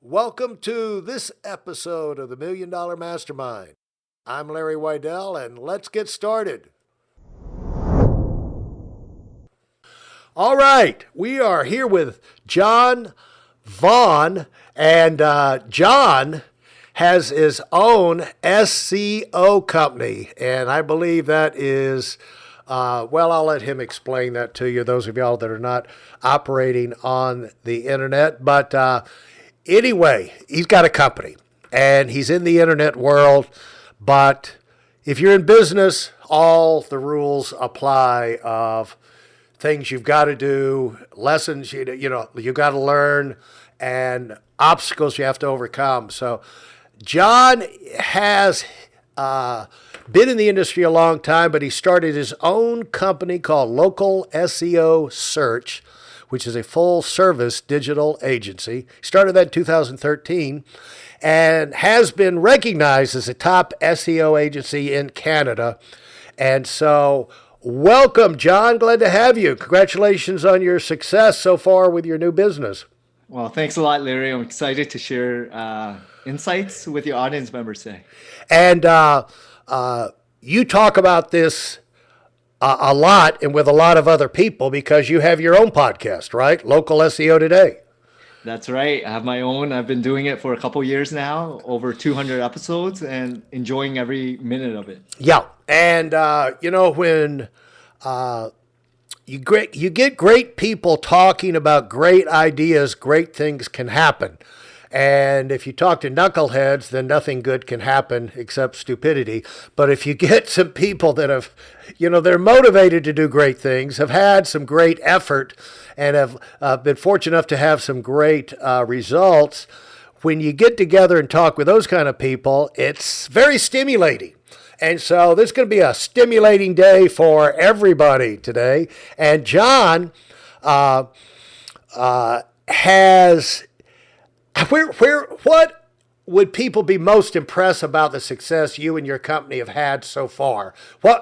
Welcome to this episode of the Million Dollar Mastermind. I'm Larry Weidel, and let's get started. All right, we are here with John Vuong, and John has his own SEO company, and I believe that is, I'll let him explain that to you, those of y'all that are not operating on the internet, but anyway, he's got a company and he's in the internet world, but if you're in business, all the rules apply of things you've got to do, lessons you got to learn, and obstacles you have to overcome. So John has been in the industry a long time, but he started his own company called Local SEO Search, which is a full-service digital agency. He started that in 2013 and has been recognized as a top SEO agency in Canada. And so welcome, John. Glad to have you. Congratulations on your success so far with your new business. Well, thanks a lot, Larry. I'm excited to share insights with your audience members today. And you talk about this a lot and with a lot of other people because you have your own podcast, right? Local SEO Today. That's right. I have my own. I've been doing it for a couple years now, over 200 episodes, and enjoying every minute of it. Yeah. And, when you get great people talking about great ideas, great things can happen. And if you talk to knuckleheads, then nothing good can happen except stupidity. But if you get some people that have, they're motivated to do great things, have had some great effort, and have been fortunate enough to have some great results, when you get together and talk with those kind of people, it's very stimulating. And so this is going to be a stimulating day for everybody today. And John has... What would people be most impressed about the success you and your company have had so far?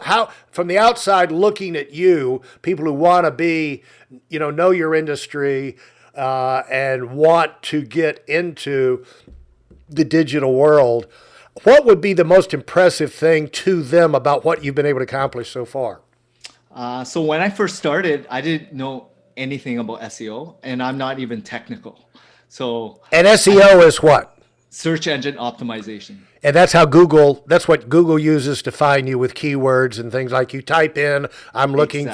How, from the outside looking at you, people who want to be, know your industry and want to get into the digital world, what would be the most impressive thing to them about what you've been able to accomplish so far? So when I first started, I didn't know anything about SEO, and I'm not even technical. And SEO is what? Search engine optimization. And that's what Google uses to find you with keywords and things like you type in, I'm looking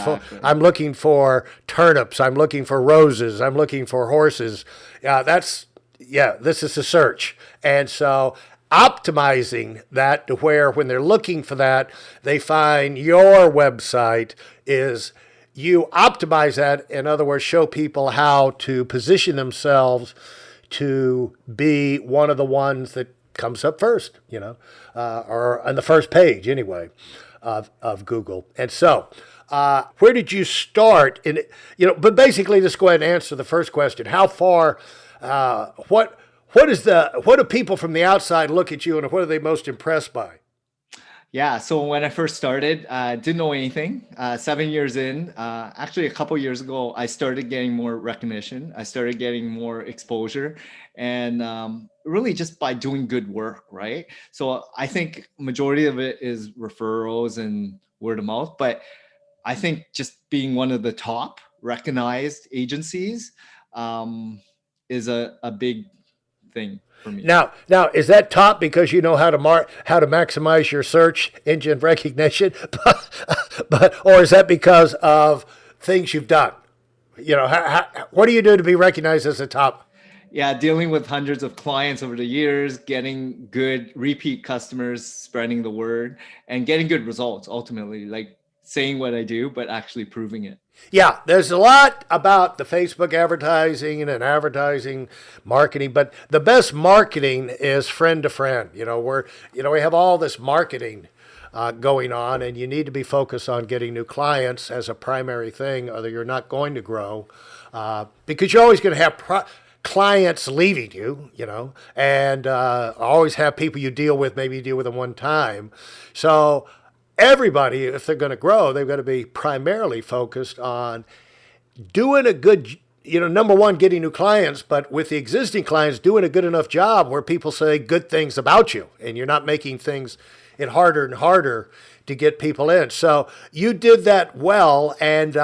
for turnips, I'm looking for roses, I'm looking for horses. This is a search. And so optimizing that to where when they're looking for that, they find your website is you optimize that, in other words, show people how to position themselves to be one of the ones that comes up first, or on the first page anyway of Google. And so, where did you start? But basically, just go ahead and answer the first question. How far? What do people from the outside look at you, and what are they most impressed by? Yeah, so when I first started, didn't know anything. 7 years in, actually a couple years ago, I started getting more recognition. I started getting more exposure, and really just by doing good work, right? So I think majority of it is referrals and word of mouth, but I think just being one of the top recognized agencies is a big thing. Now, is that top because you know how to maximize your search engine recognition, or is that because of things you've done? What do you do to be recognized as a top? Yeah, dealing with hundreds of clients over the years, getting good repeat customers, spreading the word, and getting good results. Ultimately, like saying what I do, but actually proving it. Yeah, there's a lot about the Facebook advertising and advertising marketing, but the best marketing is friend to friend. We have all this marketing going on, and you need to be focused on getting new clients as a primary thing, or you're not going to grow because you're always going to have clients leaving you, and always have people you deal with. Maybe you deal with them one time, so. Everybody, if they're going to grow, they've got to be primarily focused on doing a good number one, getting new clients, but with the existing clients, doing a good enough job where people say good things about you, and you're not making things it harder and harder to get people in. So you did that well. And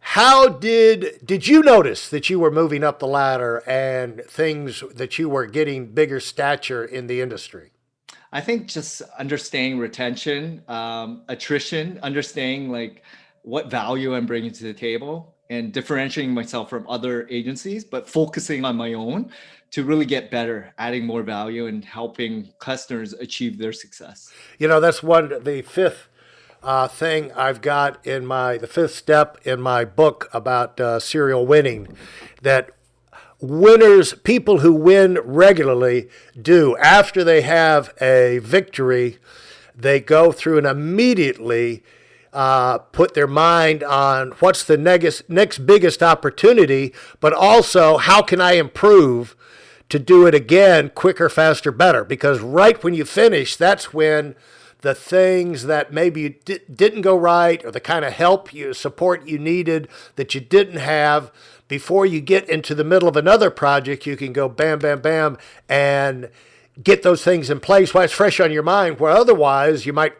how did you notice that you were moving up the ladder and things that you were getting bigger stature in the industry? I think just understanding retention, attrition, understanding like what value I'm bringing to the table and differentiating myself from other agencies, but focusing on my own to really get better, adding more value and helping customers achieve their success. That's the fifth thing I've got in the fifth step in my book about serial winning, that people who win regularly do. After they have a victory, they go through and immediately put their mind on what's the next biggest opportunity, but also how can I improve to do it again quicker, faster, better. Because right when you finish, that's when the things that maybe you didn't go right, or the kind of support you needed that you didn't have, before you get into the middle of another project, you can go bam, bam, bam, and get those things in place while it's fresh on your mind, where otherwise you might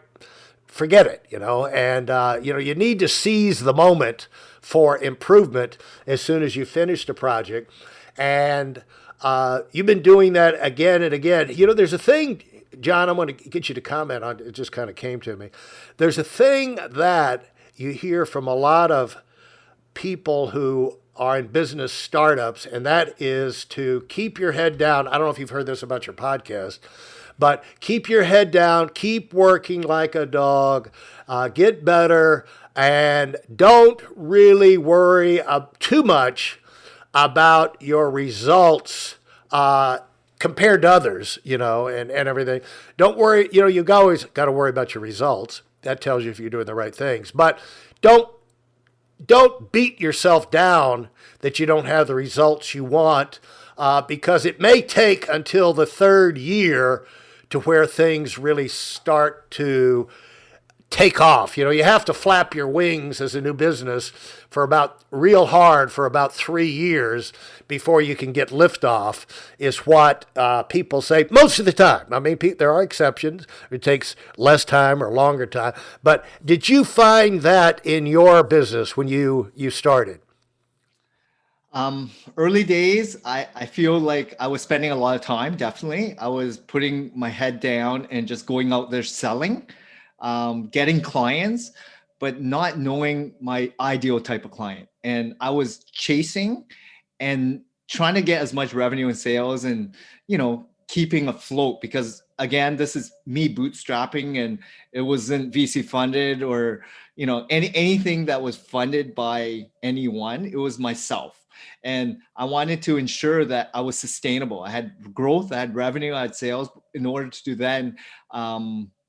forget it, and you need to seize the moment for improvement as soon as you finish the project. And you've been doing that again and again. There's a thing, John, I want to get you to comment on, it just kind of came to me. There's a thing that you hear from a lot of people who are in business startups, and that is to keep your head down. I don't know if you've heard this about your podcast, but keep your head down, keep working like a dog, get better, and don't really worry too much about your results compared to others, and everything. Don't worry, you've always got to worry about your results. That tells you if you're doing the right things. But don't beat yourself down that you don't have the results you want, because it may take until the third year to where things really start to take off. You have to flap your wings as a new business real hard for about 3 years before you can get liftoff, is what people say most of the time. I mean, there are exceptions. It takes less time or longer time. But did you find that in your business when you started? Early days, I feel like I was spending a lot of time, definitely. I was putting my head down and just going out there selling, getting clients, but not knowing my ideal type of client. And I was chasing and trying to get as much revenue and sales and, keeping afloat, because again, this is me bootstrapping, and it wasn't VC funded or, anything that was funded by anyone. It was myself. And I wanted to ensure that I was sustainable. I had growth, I had revenue, I had sales, in order to then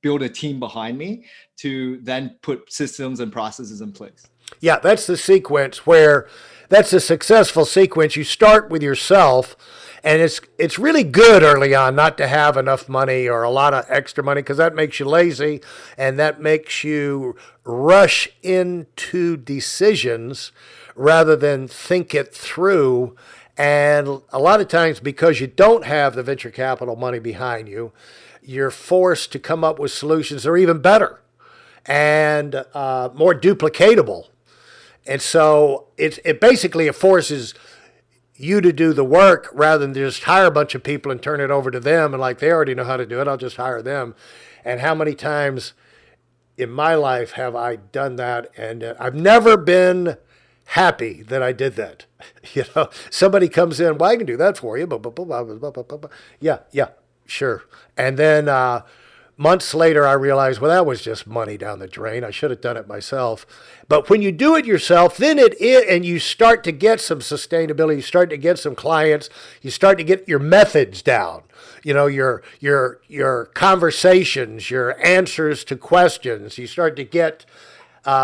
build a team behind me to then put systems and processes in place. Yeah, that's the sequence that's a successful sequence. You start with yourself, and it's really good early on not to have enough money or a lot of extra money, because that makes you lazy, and that makes you rush into decisions rather than think it through. And a lot of times, because you don't have the venture capital money behind you, you're forced to come up with solutions that are even better and more duplicatable. And so it basically forces you to do the work rather than just hire a bunch of people and turn it over to them. And like, they already know how to do it, I'll just hire them. And how many times in my life have I done that? And I've never been happy that I did that. Somebody comes in, well, I can do that for you. Yeah, sure. And then months later, I realized, well, that was just money down the drain. I should have done it myself. But when you do it yourself, then and you start to get some sustainability, you start to get some clients, you start to get your methods down. Your conversations, your answers to questions. You start to get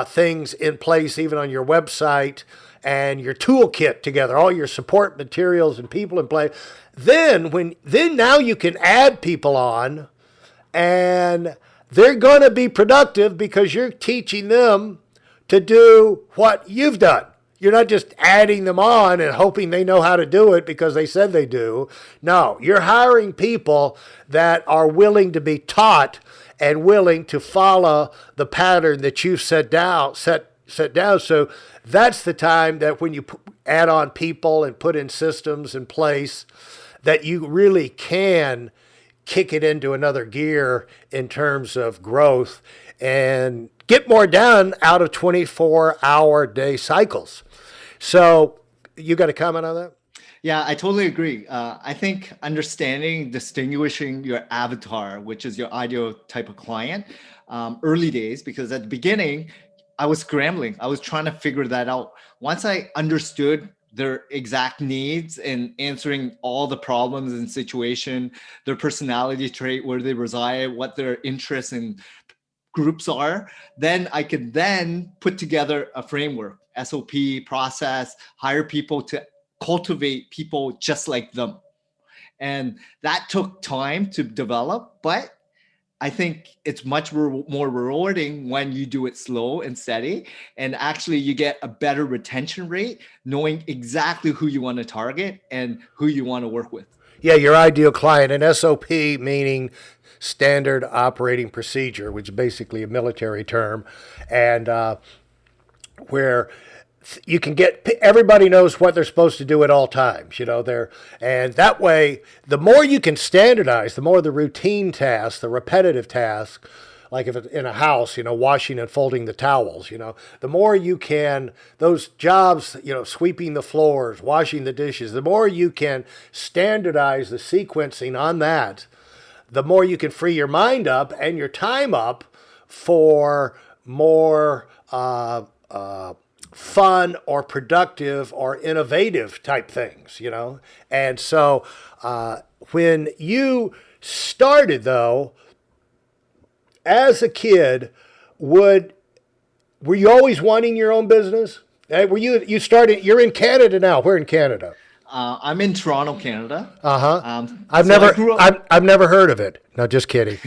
things in place, even on your website, and your toolkit together, all your support materials and people in place. Then now you can add people on, and they're going to be productive because you're teaching them to do what you've done. You're not just adding them on and hoping they know how to do it because they said they do. No, you're hiring people that are willing to be taught and willing to follow the pattern that you've set down. So that's the time that when you add on people and put in systems in place, that you really can kick it into another gear in terms of growth and get more done out of 24-hour day cycles. So you got a comment on that? Yeah, I totally agree. I think understanding, distinguishing your avatar, which is your ideal type of client, early days, because at the beginning, I was scrambling. I was trying to figure that out. Once I understood their exact needs and answering all the problems and situation, their personality trait, where they reside, what their interests and groups are, then I could then put together a framework, SOP process, hire people to cultivate people just like them. And that took time to develop, but I think it's much more rewarding when you do it slow and steady, and actually you get a better retention rate, knowing exactly who you want to target and who you want to work with. Yeah, your ideal client, and SOP meaning standard operating procedure, which is basically a military term, and where you can get everybody knows what they're supposed to do at all times, and that way, the more you can standardize, the more the routine tasks, the repetitive tasks, like if it's in a house, washing and folding the towels, the more you can, those jobs, sweeping the floors, washing the dishes, the more you can standardize the sequencing on that, the more you can free your mind up and your time up for more fun or productive or innovative type things, And so when you started, though, as a kid, were you always wanting your own business? You started, you're in Canada now. We're in Canada. I'm in Toronto, Canada. I've never heard of it. No, just kidding.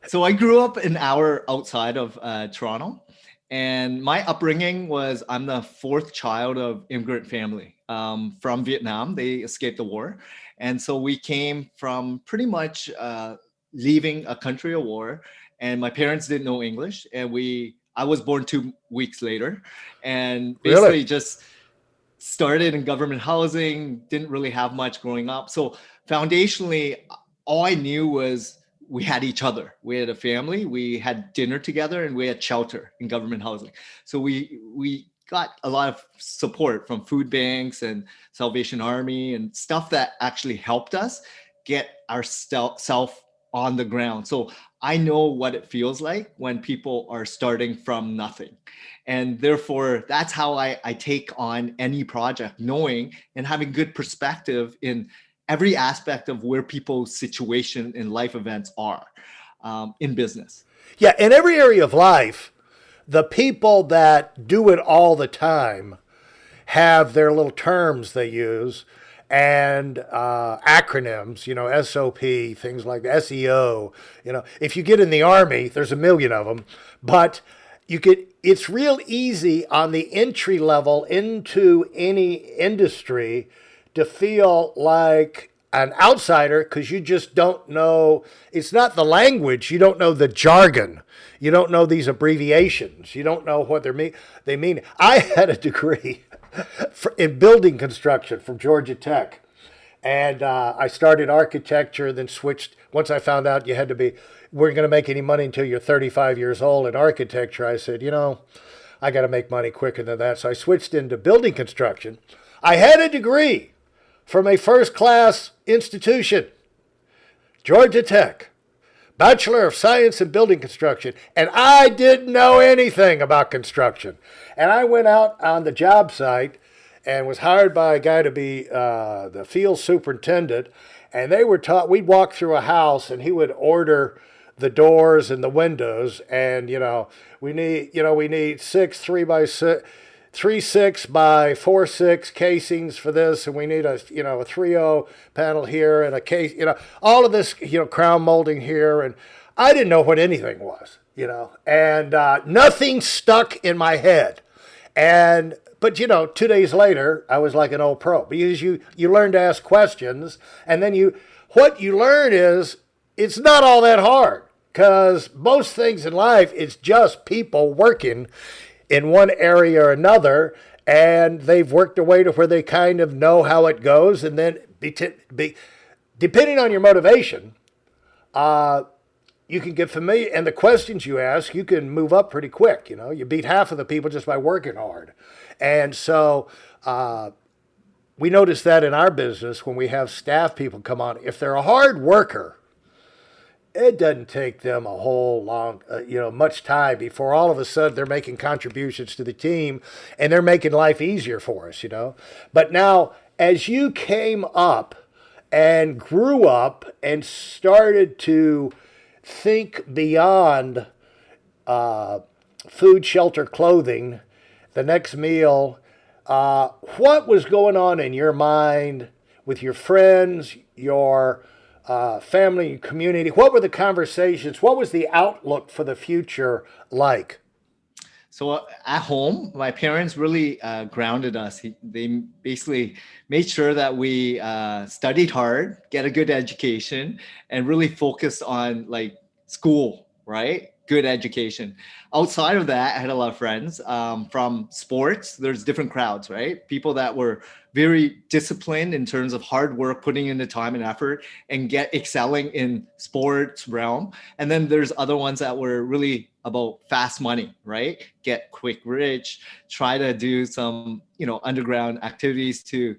So I grew up an hour outside of Toronto. And my upbringing was, I'm the fourth child of immigrant family from Vietnam. They escaped the war. And so we came from pretty much leaving a country of war. And my parents didn't know English. And I was born 2 weeks later. And basically just started in government housing, didn't really have much growing up. So foundationally, all I knew was we had each other. We had a family, we had dinner together, and we had shelter in government housing. So we got a lot of support from food banks and Salvation Army and stuff that actually helped us get ourselves on the ground. So I know what it feels like when people are starting from nothing. And therefore, that's how I take on any project, knowing and having good perspective in every aspect of where people's situation in life events are in business. Yeah, in every area of life, the people that do it all the time have their little terms they use and acronyms, SOP, things like SEO. If you get in the Army, there's a million of them, but it's real easy on the entry level into any industry to feel like an outsider because you just don't know. It's not the language. You don't know the jargon. You don't know these abbreviations. You don't know what they mean. I had a degree in building construction from Georgia Tech. And I started architecture, then switched. Once I found out weren't going to make any money until you're 35 years old in architecture, I said, I got to make money quicker than that. So I switched into building construction. I had a degree from a first-class institution, Georgia Tech, Bachelor of Science in Building Construction, and I didn't know anything about construction. And I went out on the job site and was hired by a guy to be the field superintendent, and they were taught, we'd walk through a house, and he would order the doors and the windows, and, we need 6 3/6 by 4/6 casings for this, and we need a 3/0 panel here and a case, all of this, crown molding here, and I didn't know what anything was, and nothing stuck in my head. But 2 days later, I was like an old pro because you learn to ask questions, and then what you learn is it's not all that hard because most things in life, it's just people working in one area or another, and they've worked their way to where they kind of know how it goes, and then depending on your motivation, you can get familiar, and the questions you ask, you can move up pretty quick. You beat half of the people just by working hard. And so we notice that in our business when we have staff people come on. If they're a hard worker, it doesn't take them a whole long, much time before all of a sudden they're making contributions to the team and they're making life easier for us, But now, as you came up and grew up and started to think beyond food, shelter, clothing, the next meal, what was going on in your mind with your friends, your family, your community? What were the conversations? What was the outlook for the future like? So at home, my parents really grounded us. They basically made sure that we studied hard, get a good education, and really focused on like school, right? Good education. Outside of that, I had a lot of friends from sports. There's different crowds, right? People that were very disciplined in terms of hard work, putting in the time and effort and excelling in sports realm. And then there's other ones that were really about fast money, right? Get quick rich, try to do some, underground activities to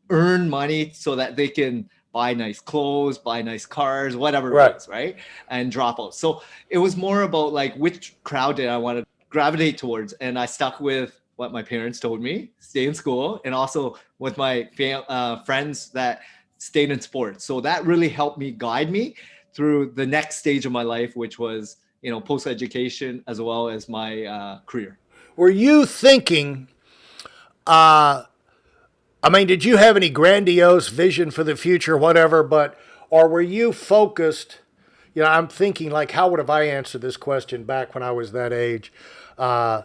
earn money so that they can buy nice clothes, buy nice cars, whatever it is, right? And drop out. So it was more about like which crowd did I want to gravitate towards. And I stuck with what my parents told me, stay in school, and also with my friends that stayed in sports. So that really helped me guide me through the next stage of my life, which was, post-education as well as my career. Were you thinking, did you have any grandiose vision for the future, whatever, or were you focused, I'm thinking like, how would have I answered this question back when I was that age? I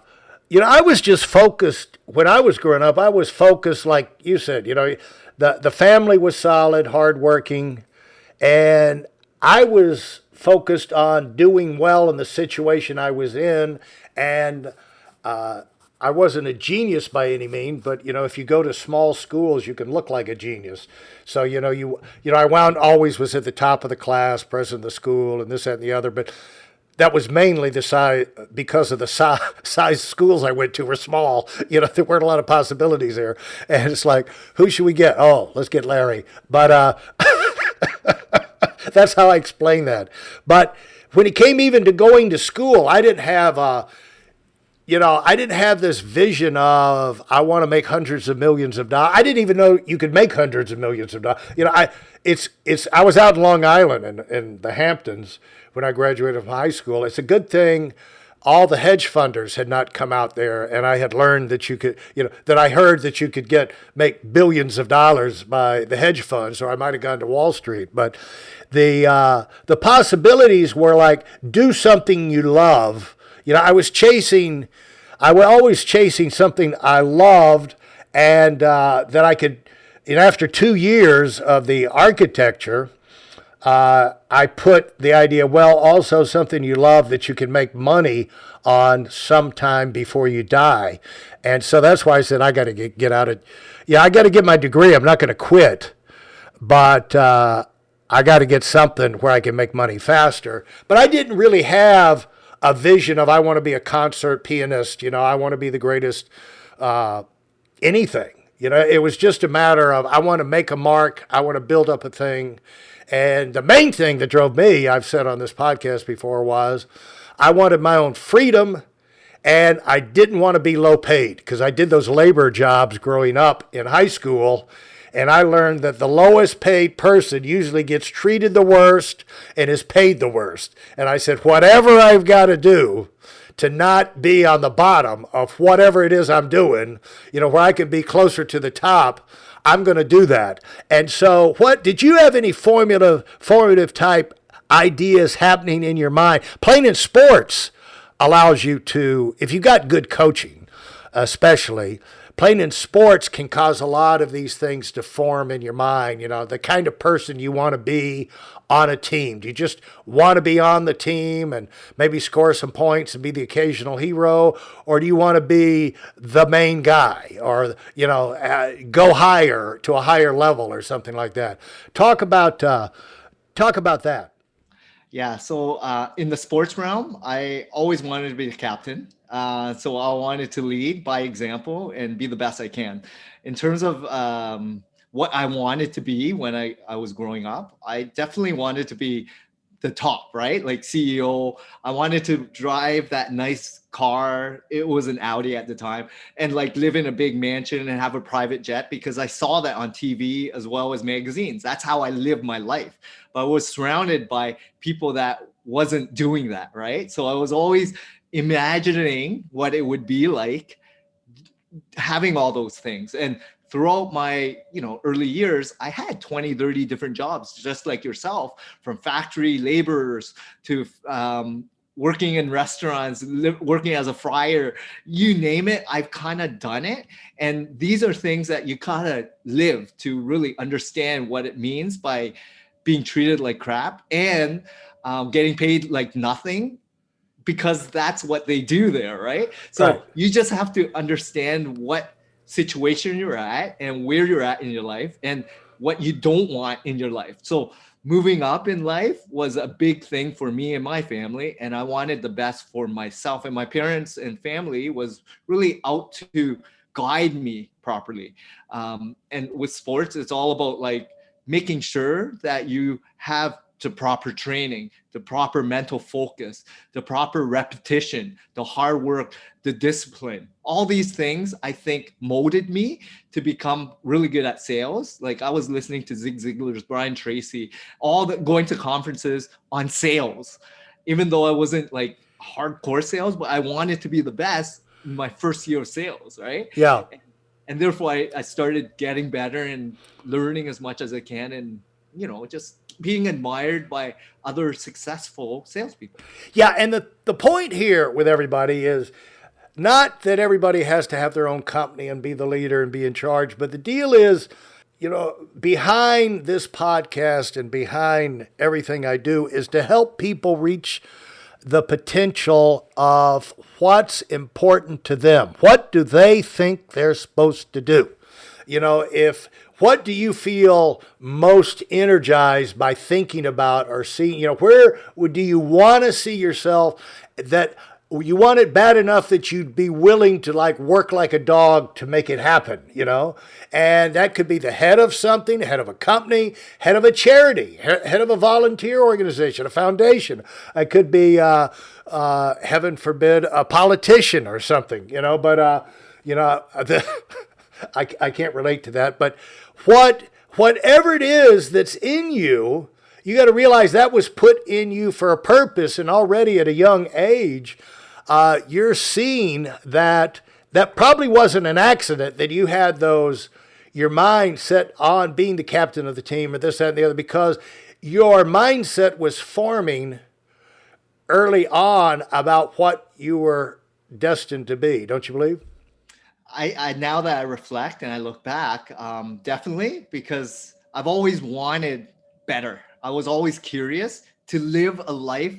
was just focused, when I was growing up, I was focused, like you said, the family was solid, hardworking, and I was focused on doing well in the situation I was in, and I wasn't a genius by any means, but if you go to small schools, you can look like a genius. So I always was at the top of the class, president of the school, and this, that, and the other. But that was mainly the size, because of the size schools I went to were small. There weren't a lot of possibilities there, and it's like, who should we get? Oh, let's get Larry. But that's how I explain that. But when it came even to going to school, I didn't have I didn't have this vision of I want to make hundreds of millions of dollars. I didn't even know you could make hundreds of millions of dollars. I was out in Long Island in the Hamptons when I graduated from high school. It's a good thing all the hedge funders had not come out there, and I had learned that you could, that I heard that you could make billions of dollars by the hedge funds, or I might have gone to Wall Street. But the possibilities were like, do something you love. I was always chasing something I loved, and that I could, after 2 years of the architecture, I put the idea, also something you love that you can make money on sometime before you die. And so that's why I said, I got to get out of, I got to get my degree. I'm not going to quit, but I got to get something where I can make money faster. But I didn't really have a vision of I want to be a concert pianist, I want to be the greatest anything. It was just a matter of I want to make a mark, I want to build up a thing. And the main thing that drove me, I've said on this podcast before, was I wanted my own freedom, and I didn't want to be low paid, because I did those labor jobs growing up in high school. And I learned that the lowest paid person usually gets treated the worst and is paid the worst. And I said, whatever I've got to do to not be on the bottom of whatever it is I'm doing, where I can be closer to the top, I'm going to do that. And so did you have any formative type ideas happening in your mind? Playing in sports allows you to, if you got good coaching, especially. Playing in sports can cause a lot of these things to form in your mind. The kind of person you want to be on a team. Do you just want to be on the team and maybe score some points and be the occasional hero? Or do you want to be the main guy or, go higher to a higher level or something like that? Talk about that. Yeah, so in the sports realm, I always wanted to be the captain. So I wanted to lead by example and be the best I can. In terms of what I wanted to be when I was growing up, I definitely wanted to be the top, right? Like CEO. I wanted to drive that nice car. It was an Audi at the time, and like live in a big mansion and have a private jet because I saw that on TV as well as magazines. That's how I lived my life. But I was surrounded by people that wasn't doing that, right? So I was always imagining what it would be like having all those things. And throughout my early years, I had 20, 30 different jobs, just like yourself, from factory laborers to working in restaurants, working as a fryer, you name it, I've kind of done it. And these are things that you kind of live to really understand what it means by being treated like crap and getting paid like nothing, because that's what they do there, right? So Right. you just have to understand what situation you're at and where you're at in your life and what you don't want in your life. So moving up in life was a big thing for me and my family, and I wanted the best for myself, and my parents and family was really out to guide me properly. And with sports, it's all about like making sure that you have the proper training, the proper mental focus, the proper repetition, the hard work, the discipline. All these things, I think, molded me to become really good at sales. Like I was listening to Zig Ziglar's, Brian Tracy, going to conferences on sales, even though I wasn't like hardcore sales, but I wanted to be the best in my first year of sales, right? Yeah. And therefore I started getting better and learning as much as I can, and just being admired by other successful salespeople. Yeah, and the point here with everybody is not that everybody has to have their own company and be the leader and be in charge, but the deal is, behind this podcast and behind everything I do is to help people reach the potential of what's important to them. What do they think they're supposed to do? What do you feel most energized by thinking about or seeing? Where do you want to see yourself, that you want it bad enough that you'd be willing to like work like a dog to make it happen, And that could be the head of something, head of a company, head of a charity, head of a volunteer organization, a foundation. It could be, heaven forbid, a politician or something, but, I can't relate to that, but whatever it is that's in you, you got to realize that was put in you for a purpose, and already at a young age, you're seeing that probably wasn't an accident that you had your mind set on being the captain of the team or this, that, and the other, because your mindset was forming early on about what you were destined to be. Don't you believe? I now that I reflect and I look back, definitely, because I've always wanted better. I was always curious to live a life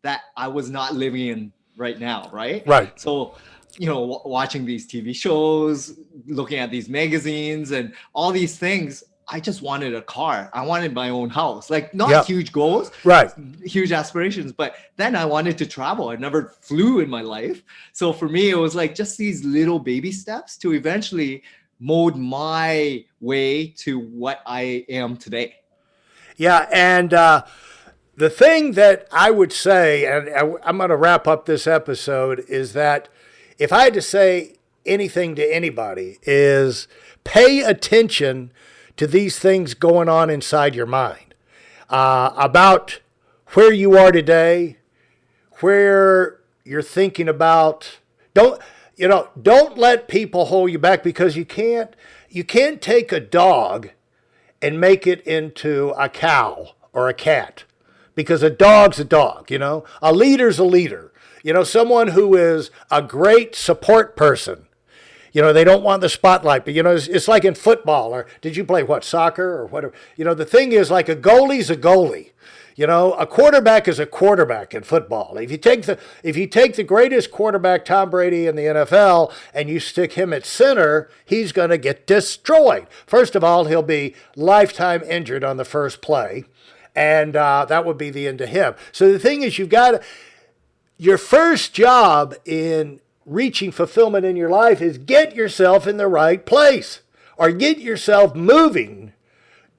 that I was not living in right now, right? Right. So, watching these TV shows, looking at these magazines and all these things, I just wanted a car. I wanted my own house, like not huge goals, right? Huge aspirations. But then I wanted to travel. I never flew in my life. So for me, it was like just these little baby steps to eventually mold my way to what I am today. Yeah. And the thing that I would say, and I'm going to wrap up this episode, is that if I had to say anything to anybody, is pay attention to these things going on inside your mind, about where you are today, where you're thinking about. Don't let people hold you back, because you can't take a dog and make it into a cow or a cat, because a dog's a dog. A leader's a leader. Someone who is a great support person They don't want the spotlight. But, it's like in football. Or did you play, soccer or whatever? The thing is, like, a goalie's a goalie. A quarterback is a quarterback in football. If you take the greatest quarterback, Tom Brady, in the NFL, and you stick him at center, he's going to get destroyed. First of all, he'll be lifetime injured on the first play, and that would be the end of him. So the thing is, your first job in reaching fulfillment in your life is get yourself in the right place, or get yourself moving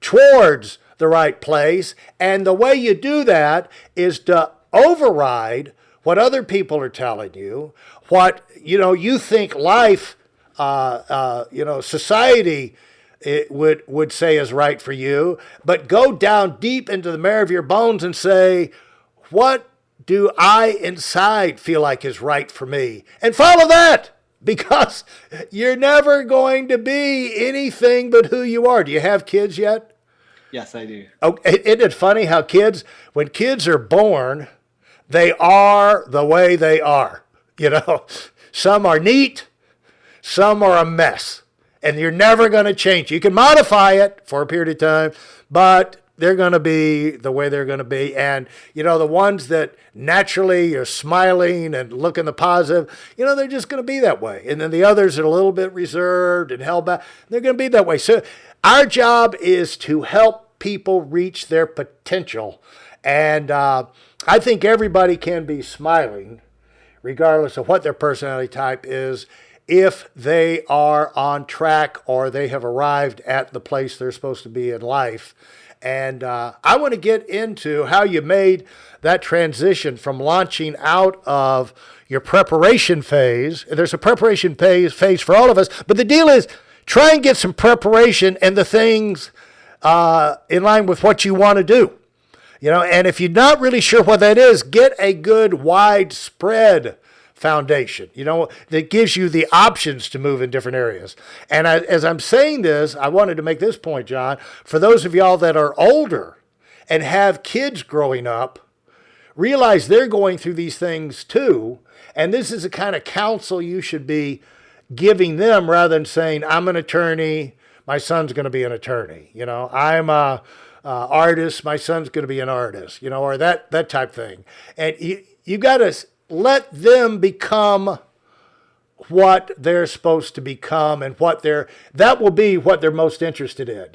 towards the right place. And the way you do that is to override what other people are telling you, what you think life, society would say is right for you, but go down deep into the marrow of your bones and say, what do I inside feel like is right for me? And follow that, because you're never going to be anything but who you are. Do you have kids yet? Yes, I do. Oh, isn't it funny how when kids are born, they are the way they are. Some are neat, some are a mess, and you're never going to change. You can modify it for a period of time, but they're going to be the way they're going to be. And, the ones that naturally are smiling and looking the positive, they're just going to be that way. And then the others are a little bit reserved and held back. They're going to be that way. So our job is to help people reach their potential. And I think everybody can be smiling, regardless of what their personality type is, if they are on track or they have arrived at the place they're supposed to be in life. And I want to get into how you made that transition from launching out of your preparation phase. There's a preparation phase for all of us, but the deal is try and get some preparation and the things in line with what you want to do. And if you're not really sure what that is, get a good widespread foundation, that gives you the options to move in different areas. And as I'm saying this, I wanted to make this point, John, for those of y'all that are older and have kids growing up, realize they're going through these things too. And this is the kind of counsel you should be giving them, rather than saying, I'm an attorney, my son's going to be an attorney. I'm a artist, my son's going to be an artist, or that type thing. And you got to let them become what they're supposed to become, and that will be what they're most interested in,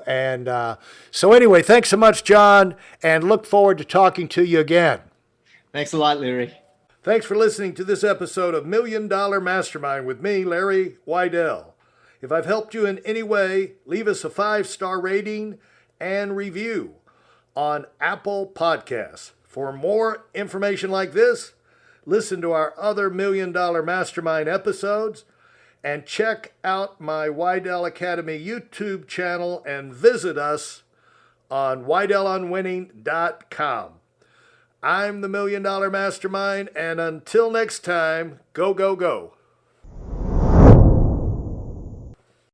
And so anyway, thanks so much, John, and look forward to talking to you again. Thanks a lot, Larry. Thanks for listening to this episode of $1 Million Mastermind with me, Larry Weidel. If I've helped you in any way, leave us a 5-star rating and review on Apple Podcasts. For more information like this, listen to our other $1 Million Mastermind episodes, and check out my Weidel Academy YouTube channel and visit us on WeidelOnWinning.com. I'm the $1 Million Mastermind, and until next time, go, go, go.